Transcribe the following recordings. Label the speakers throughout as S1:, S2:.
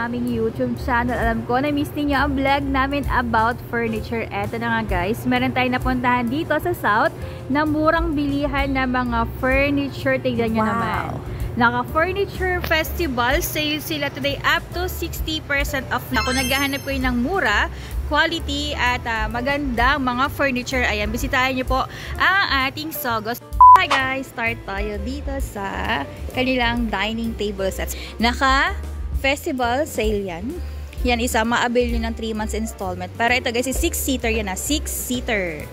S1: aming YouTube channel. Alam ko, na-miss niyo ang vlog namin about furniture. Eto na nga guys, meron tayong napuntahan dito sa South na murang bilihan na mga furniture. Tignan nyo naman. Naka-furniture festival sale sila today up to 60% off na. Kung naghahanap kayo ng mura, quality at magandang mga furniture, ayan, bisitahin nyo po ang ating Sogos. Hi guys, start tayo dito sa kanilang dining table sets. Naka-festival sale yan. Yan isa, ma-avail nyo ng 3 months installment. Para ito guys, 6-seater yan na, 6-seater.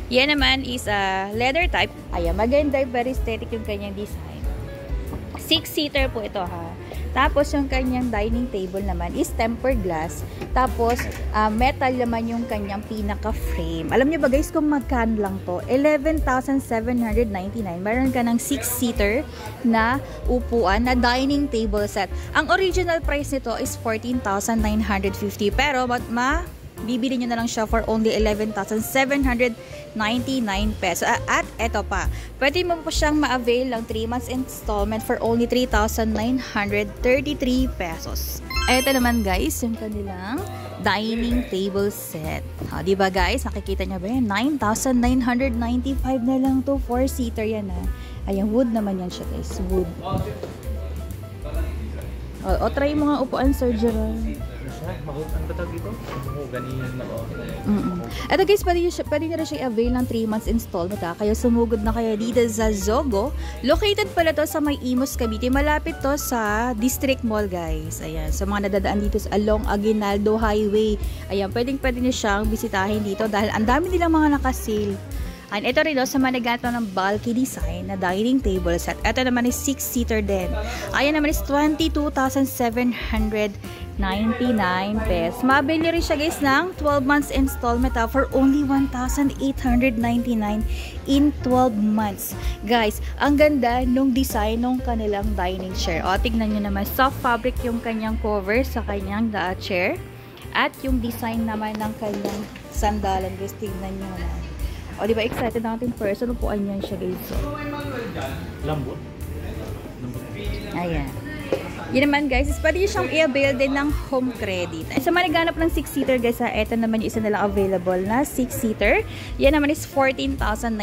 S1: Yan naman is leather type. Ayan, maganda, very aesthetic yung kanyang design. 6-seater po ito ha. Tapos yung kanyang dining table naman is tempered glass. Tapos metal naman yung kanyang pinaka-frame. Alam niyo ba guys kung magkano lang to? 11,799. Meron ka ng 6-seater na upuan na dining table set. Ang original price nito is 14,950. Pero bibili nyo na lang siya for only 11,799 pesos. At eto pa, pwede mo po siyang ma-avail ng 3 months installment for only 3,933 pesos. Eto naman guys, yung kanilang dining table set. Diba guys, nakikita nyo ba yan? 9,995 na lang to. 4-seater yan ha. Ayan, wood naman yan siya guys. Wood. O try mo nga upuan, Sir Gerald.
S2: Ano ba tawag dito? Ganyan na o.
S1: Ito guys, pwede na rin siya avail ng 3 months installment ha. Kaya sumugod na kayo dito sa Zogo. Located pala to sa May Imus, Cavite. Malapit to sa District Mall guys. Ayan, sa mga nadadaan dito along Aguinaldo Highway. Ayan, pwede nyo siyang bisitahin dito dahil ang dami nilang mga nakasale. And ito rin sa mga nagagawa ng bulky design na dining table set. Ito naman is 6-seater din. Ayan naman is 22,799 pesos. Mabili rin siya guys ng 12 months installment for only 1,899 in 12 months. Guys, ang ganda nung design nung kanilang dining chair. O, tignan nyo naman. Soft fabric yung kanyang cover sa kanyang chair. At yung design naman ng kanyang sandalan. Guys, tignan nyo naman. O, diba excited natin person? Upuan yan siya guys. So.
S2: Lambot.
S1: Ayan. Yan naman guys, is pwede nyo siyang i-avail din ng home credit. Sa mga naghanap ng 6-seater guys, ito naman yung isa nalang available na 6-seater. Yan naman is 14,995.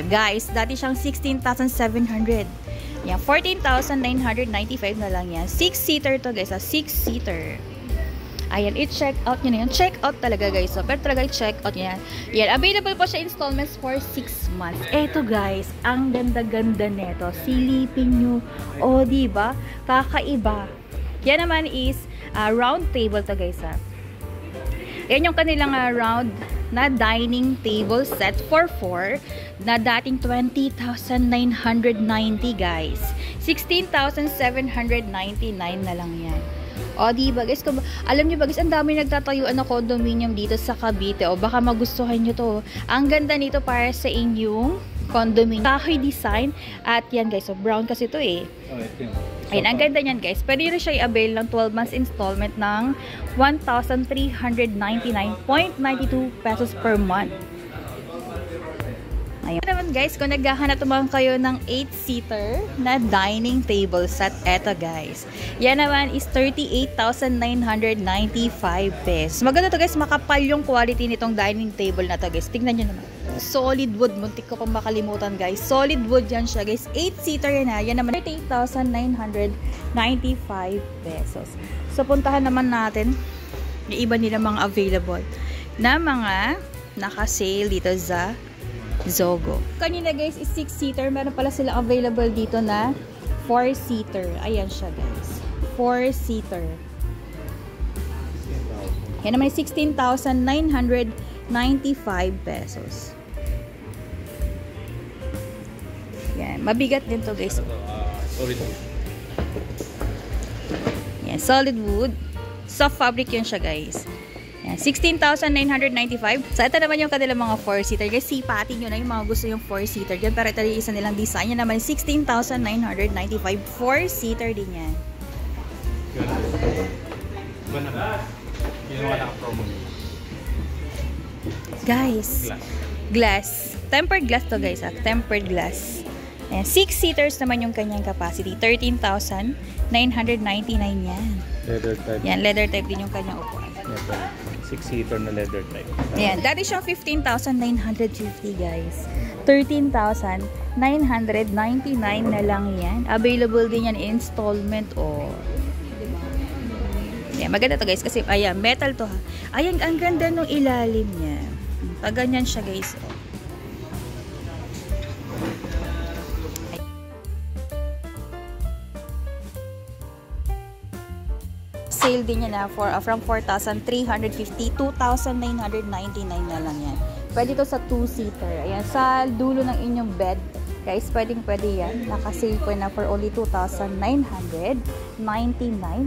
S1: Guys, dati siyang 16,700. Yan, 14,995 na lang yan. 6-seater to guys, 6-seater. Ayan, i-check out nyo na yun. Check out talaga guys. So, pero talaga i-check out nyo yan. Yan, available po siya installments for 6 months. Eto guys, ang ganda-ganda neto. Silipin nyo. O, diba? Kakaiba. Yan naman is round table to guys ha. Yan yung kanilang round na dining table set for 4 na dating 20,990 guys. 16,799 na lang yan. O, diba guys, alam nyo ba guys, ang dami nagtatayuan na condominium dito sa Cavite. O, baka magustuhan nyo to. Ang ganda nito para sa inyong condominium. Kahoy design. At yan guys, so brown kasi to eh. Ayun, ang ganda nyan guys. Pwede rin siya i-avail ng 12 months installment ng 1,399.92 pesos per month. Ayun naman guys, kung naghahanap naman kayo ng 8-seater na dining table set, eto guys. Yan naman is 38,995 pesos. Maganda to guys, makapal yung quality nitong dining table na to guys. Tingnan nyo naman. Solid wood, muntik ko pang makalimutan guys. Solid wood yan siya guys. 8-seater yan ha. Yan naman 38,995 pesos. So puntahan naman natin yung iba nila mga available na mga naka-sale dito sa Zogo. Kanina guys is 6-seater. Meron pala sila available dito na 4-seater. Ayan siya guys. 4-seater. Yan naman 16,995 pesos. Yan. Mabigat din to guys.
S2: Solid wood.
S1: Yan. Solid wood. Soft fabric yun siya guys. 16,995. So, ito naman yung kanilang mga 4-seater. Guys, sipatin nyo na yung mga gusto yung 4-seater dyan. Pero ito yung isa nilang design. Yan naman, 16,995. 4-seater din yan.
S2: Iba naman. Yung wala ang promo.
S1: Guys, glass. Tempered glass to guys. Tempered glass. Ayan, 6-seaters naman yung kanyang capacity. 13,999 yan.
S2: Leather type.
S1: Yan, leather type din yung kanyang upuan.
S2: 6-seater na leather type.
S1: Ayan, dati siyang 15,950 guys. 13,999 na lang yan. Available din yan installment or ayan, maganda to guys kasi ayan, metal to ha. Ayan, ang ganda nung ilalim niya. Pag ganyan siya guys. Oh. Sale din yan na from 4,350, 2,999 na lang yan. Pwede to sa 2-seater. Ayan, sa dulo ng inyong bed. Guys, pwede yan. Naka-sale po na for only 2,999.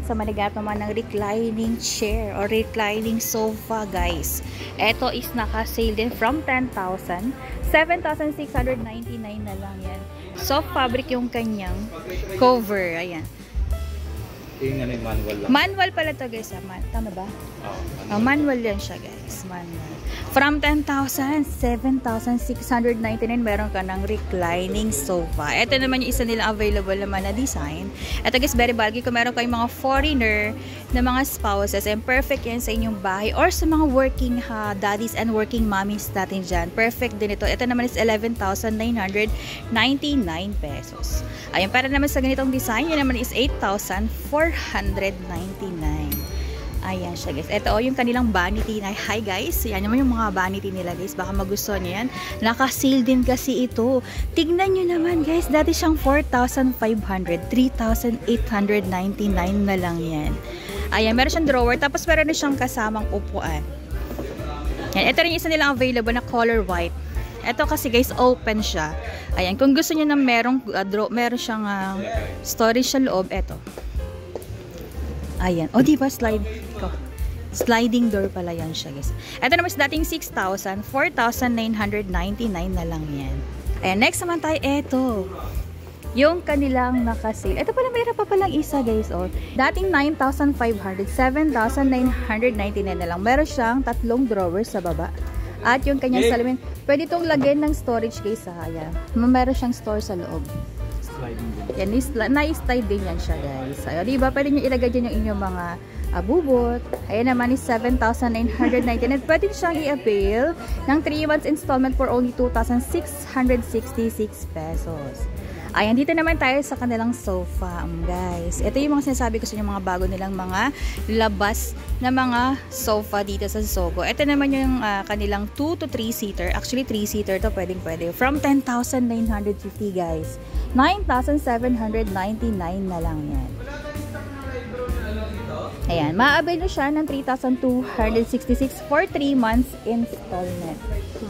S1: Sa manigat naman ng reclining chair or reclining sofa, guys. Ito is naka-sale din from 10,000. 7,699 na lang yan. Soft fabric yung kanyang cover. Ayan.
S2: Yung ano yung manual lang.
S1: Manual pala to guys. Tama ba? Manual yan siya guys. Manual. From 10,000, 7,699 meron ka ng reclining sofa. Ito naman yung isa nilang available naman na design. Ito guys, very bulky. Kung meron kayong mga foreigner na mga spouses, and perfect yan sa inyong bahay or sa mga working daddies and working mommies natin dyan. Perfect din ito. Ito naman is 11,999 pesos. Ayun, para naman sa ganitong design, yun naman is 8,499. Ayan siya guys. Ito yung kanilang vanity na. Hi guys. Yan naman yung mga vanity nila guys. Baka magustuhan nyo yan. Naka-sale din kasi ito. Tignan nyo naman guys. Dati siyang 4,500. 3,899 na lang yan. Ayan. Meron siyang drawer. Tapos meron na siyang kasamang upuan. Yan. Ito rin yung isa nilang available na color white. Ito kasi guys, open siya. Ayan. Kung gusto niyo na meron siyang storage sa loob, ito. Ayan. O, diba? Sliding door pala yan siya, guys. Ito naman sa dating 6,000, 4,999 na lang yan. Ayan. Next naman tayo, ito. Yung kanilang nakasale. Ito pala, mayroon pa palang isa, guys. O, dating 9,500, 7,999 na lang. Meron siyang 3 drawers sa baba. At yung kanyang salamin, pwede itong lagyan ng storage, guys. Ayan. Meron siyang store sa loob. Yan, na-slide din yan siya guys. Ayun, diba? Pwede nyo ilagay dyan yung inyong mga bubot. Ayan naman is 7,999. Pwede siyang i-avail ng 3 months installment for only 2,666 pesos. Ayan, dito naman tayo sa kanilang sofa, guys. Ito yung mga sinasabi ko sa inyo, mga bago nilang mga labas na mga sofa dito sa Sogo. Ito naman yung kanilang 2 to 3-seater. Actually, 3-seater to, pwede. From 10,950, guys. 9,799 na lang yan. Ayan, ma-avail siya ng 3,266 for 3 months installment.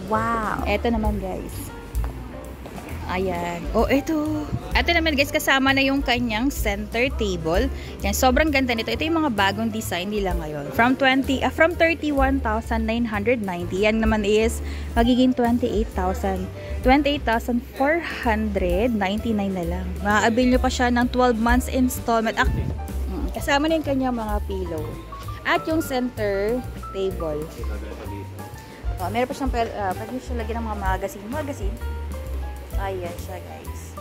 S1: Wow! Ito naman, guys. Ayan. Oh, ito. Ito naman guys, kasama na yung kanyang center table. Yan, sobrang ganda nito. Ito yung mga bagong design nila ngayon. From 31,990. Yan naman is magiging 28,499 na lang. Ma-avail nyo pa siya ng 12 months installment. Kasama na yung kanyang mga pillow. At yung center table. Oh, meron pa siyang pwede siya lagyan ng mga magazine. Ayan siya guys.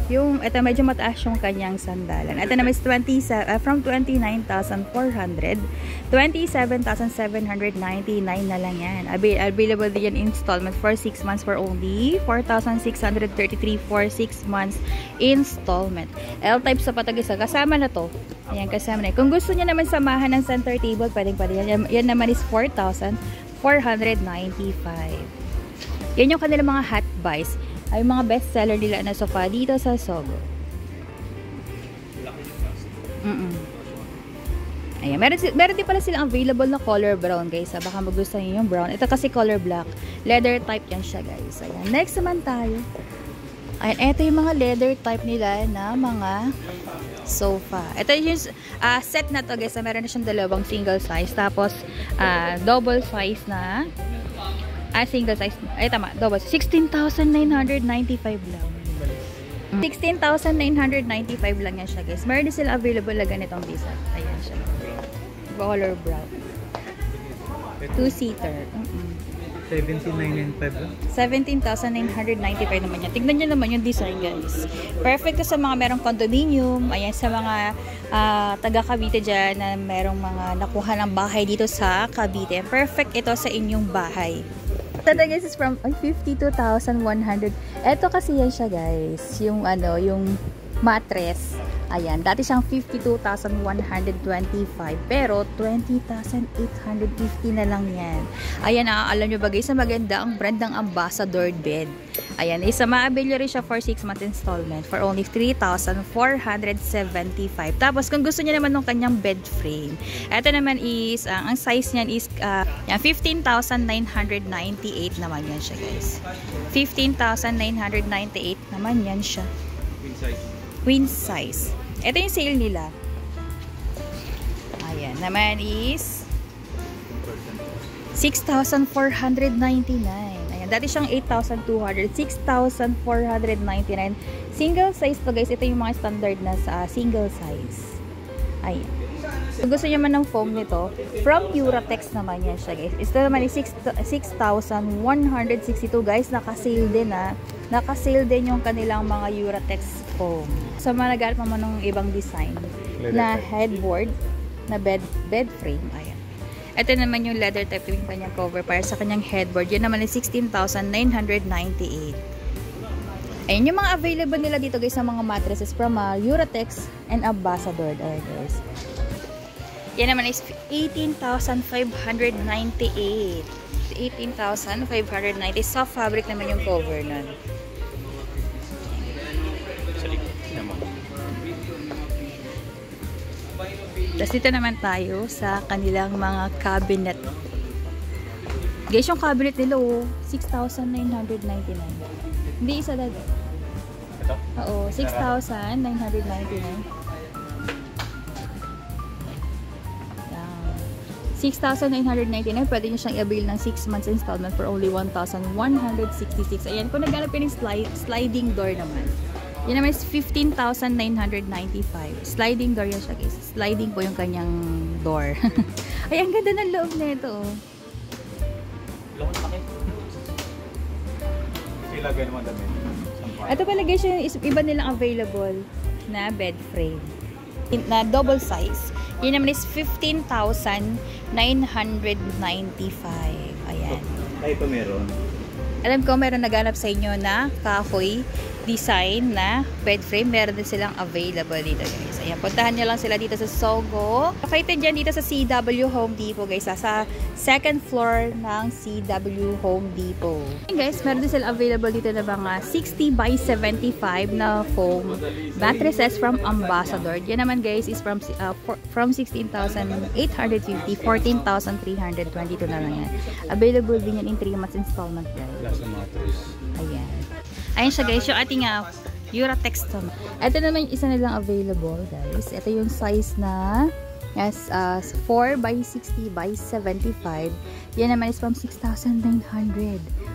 S1: Ito medyo mataas yung kanyang sandalan. Ito naman is from 29,400, 27,799 na lang yan. Available din yan installment for 6 months for only 4,633 for 6 months installment. L-type sa patagisa. Kasama na to. Ayan, kasama na. Kung gusto niya naman samahan ng center table, pwede yan. Yan naman is 4,495. Yan yung kanilang mga hot buys. Ay mga best seller nila na sofa dito sa Sogo. Ayan, meron din pala silang available na color brown, guys. Baka magustuhan niyo yung brown. Ito kasi color black. Leather type yan siya, guys. Ayan, next naman tayo. Ayan, ito yung mga leather type nila na mga sofa. Ito yung set na to, guys. Meron na siyang dalawang single size. Tapos, double size na single size. Ay, tama. Double. 16,995 lang. 16,995 lang yan siya, guys. Meron din sila available na ganitong design. Ayan siya. Color brown. 2-seater.
S2: 17,995 lang.
S1: 17,995 naman yan. Tignan nyo naman yung design, guys. Perfect to sa mga merong condominium. Ayan, sa mga taga Cavite dyan na merong mga nakuha ng bahay dito sa Cavite. Perfect ito sa inyong bahay. Ito na guys is from 52,100. Ito kasi yan siya guys. Yung yung mattress. Ayan, dati siyang 52,125 pero 20,850 na lang yan. Ayan, alam nyo ba guys, na maganda ang brand ng Ambassador bed. Ayan, isa ma-avail rin siya for 6 month installment for only 3,475. Tapos kung gusto niya naman ng kanyang bed frame, ito naman is, ang size niyan is 15,998 naman yan siya guys. 15,998 naman yan siya.
S2: Queen size.
S1: Queen size. Ito yung sale nila. Ayan, naman is 6,499. Ayan, dati siyang 8,200. 6,499. Single size to guys. Ito yung mga standard na sa single size. Ayan. Kung gusto nyo man ng foam nito, from Uratex naman yan siya guys. Ito naman is 6,162 guys. Naka-sale din Naka-sale din yung kanilang mga Uratex foam. So, malagaan pa man ng ibang design na headboard, na bed frame. Ayan. Ito naman yung leather type yung kanyang cover para sa kanyang headboard. Yan naman is 16,998. Ayan yung mga available nila dito guys sa mga mattresses from Uratex and Ambassador. Ayan guys. Yan naman is 18,598. 18,590. Soft fabric naman yung cover nun. Tapos dito naman tayo sa kanilang mga cabinet. Guys, yung cabinet nila 6,999. Hindi isa dad.
S2: Ito?
S1: Oo, 6,999. 6,999. Pwede nyo siyang i-avail ng 6 months installment for only 1,166. Ayan, kung naghanap yun ng sliding door naman. Yan naman is 15,995. Sliding door yan siya guys. Sliding po yung kanyang door. Ay, ang ganda ng loob na ito.
S2: Loob na kayo. Ilagay naman dami.
S1: Ito pala guys, yung iba nilang available na bed frame. Na double size. Yan naman is 15,995. Ayan.
S2: Ay, ito meron.
S1: Alam ko meron naghanap sa inyo na kahoy design na bed frame. Meron din silang available dito guys. Ayan, puntahan nyo lang sila dito sa Sogo. Located dyan dito sa CW Home Depot guys. Sa second floor ng CW Home Depot. Ayan guys, meron din sila available dito na mga 60 by 75 na foam mattresses from Ambassador. Yan naman guys is from 16,850, 14,322 na lang yan. Available din yan in 3 months installment guys.
S2: Lasa mattress.
S1: Ayan. Ayan siya guys, yung ating Uratex to. Ito naman yung isa nilang available guys. Ito yung size na 4 by 60 by 75. Yan naman is from 6,900.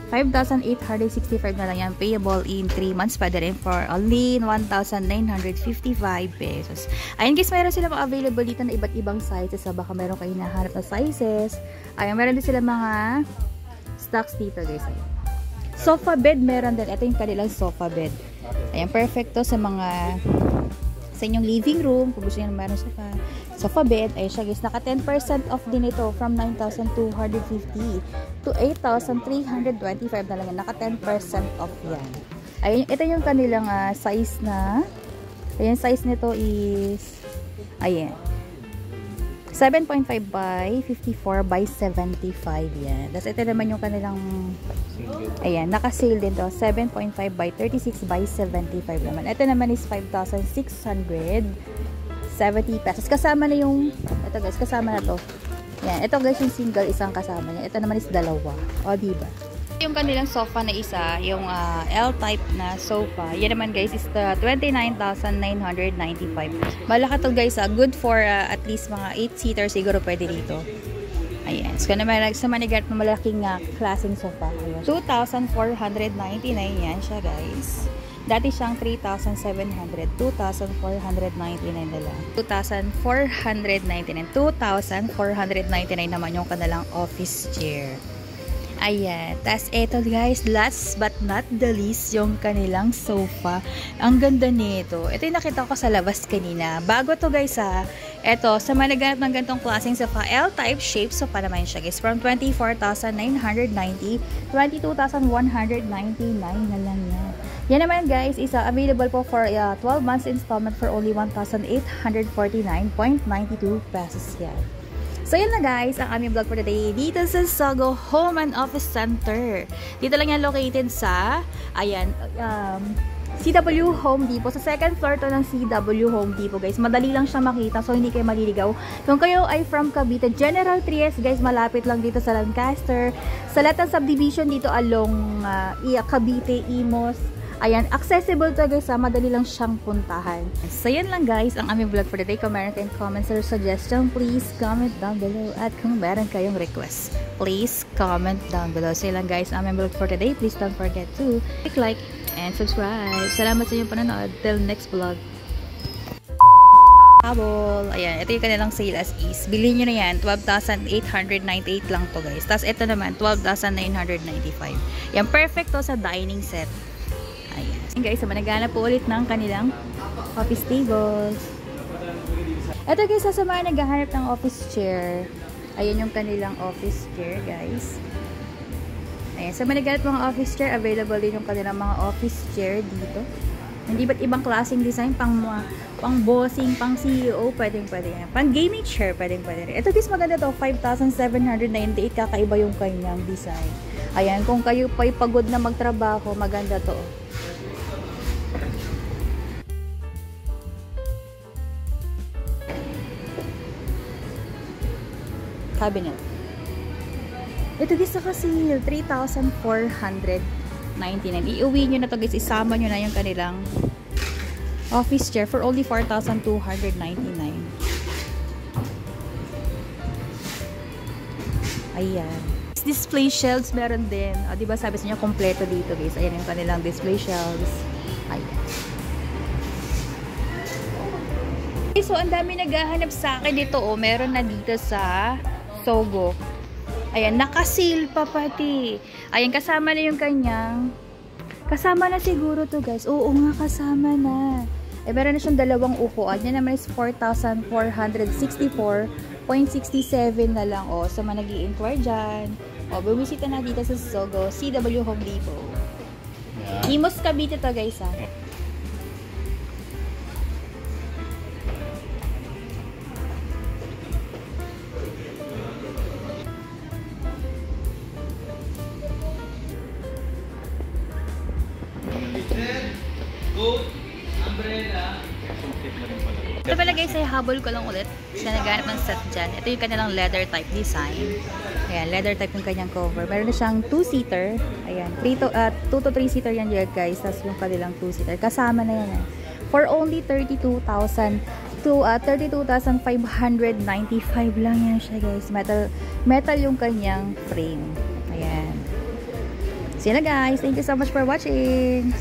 S1: 5,865 na lang yan. Payable in 3 months. Pwede rin for only 1,955 pesos. Ayan guys, mayroon sila available dito na iba't ibang sizes. So, baka meron kayo nahanap na sizes. Ayan, meron din sila mga stocks dito guys. Sofa bed meron din. Ito yung kanilang sofa bed. Ayan, perfect to sa mga sa inyong living room. Kung gusto nyo meron sofa bed. Ayan siya guys. Naka 10% off din ito from 9,250 to 8,325 na lang yan. Naka 10% off yan. Ayan, ito yung kanilang size na. Ayan, size nito is ayan. 7.5 by 54 by 75 yan. Tapos ito naman yung kanilang ayan, naka-sale din to. 7.5 by 36 by 75 naman. Ito naman is 5,670 pesos. Kasama na yung ito guys, kasama na to. Yan, ito guys yung single, isang kasama niya. Ito naman is dalawa. O, diba? Yung kanilang sofa na isa, yung L-type na sofa, yan naman guys is 29,995. Malaki to guys, good for at least mga 8-seater siguro pwede dito. Ayan. So, naman sa manigat na malaking klaseng sofa. Ayan. 2,499 yan siya guys. Dati siyang 3,700. 2,499 na lang. 2,499. 2,499 naman yung kanilang office chair. Ayan. Tapos, eto guys, last but not the least, yung kanilang sofa. Ang ganda nito. Ito yung nakita ko sa labas kanina. Bago to guys ha. Eto, sa mga naghanap ng ganitong klaseng sofa, L-type shape sofa naman siya guys. From 24,990, 22,199 na lang yan. Yan naman guys, is available po for 12 months installment for only 1,849.92 pesos yan. So, yun na guys, ang aming vlog for today dito sa Sogo Home and Office Center. Dito lang yan located sa, ayan, CW Home Depot. Sa second floor to ng CW Home Depot guys. Madali lang siya makita, so hindi kayo maliligaw. Kung kayo ay from Cavite, General Trias guys, malapit lang dito sa Lancaster. Sa lahat ng subdivision dito along Cavite, Imos. Ayan, accessible to guys, madali lang siyang puntahan. So, yan lang guys, ang aming vlog for today. Kung meron kayong comments or suggestion, please comment down below. At kung meron kayong request, please comment down below. So, yan lang guys, ang aming vlog for today. Please don't forget to like and subscribe. Salamat sa inyong panonood. Till next vlog. Habol. Ayan, ito yung kanilang sale as is. Bilhin nyo na yan, 12,898 lang to guys. Tapos, ito naman, 12,995. Yan, perfect to sa dining set. Ayan guys, so managana po ulit ng kanilang office tables. Ito guys, sa mga naghahanap ng office chair, ayan yung kanilang office chair guys. Ayan, sa mga naghahanap ng office chair, available din yung kanilang mga office chair dito. Hindi ba't ibang klaseng design, pang bossing, pang CEO, pwedeng yan. Pang gaming chair, pwedeng rin. Ito guys, maganda to, 5,798, kakaiba yung kanyang design. Ayan, kung kayo pa'y pagod na magtrabaho, maganda to. Cabinet. Ito guys, sa kasi 3,499. Iuwi nyo na to guys, isama nyo na yung kanilang office chair for only 4,299. Ayan. Display shelves meron din. O, diba sabi sa inyo, kompleto dito guys. Ayan yung kanilang display shelves. Ayan. Okay, so, ang dami naghahanap sa akin dito. O, meron na dito sa Sogo. Ayan, naka-sale pa pati. Ayan, kasama na yung kanyang. Kasama na siguro to guys. Oo nga, kasama na. Eh, meron na siyang dalawang upuan. Yan naman is 4,464.67 na lang. O, sa mga nag-i-inquire dyan. O, bumisita na dito sa Sogo, CW Home Depot. Yeah. Imos Cavite to guys ha. Ito pala guys, ay habol ko lang ulit na naghanap ng set dyan. Ito yung kanilang leather type design. Ayan, leather type yung kanyang cover. Meron na siyang 2-seater. Ayan, 2 to 3-seater yan guys. Tapos yung kanilang 2-seater. Kasama na yan. For only 32,000 to 32,595 lang yan siya guys. Metal yung kanyang frame. Ayan. See you na guys. Thank you so much for watching.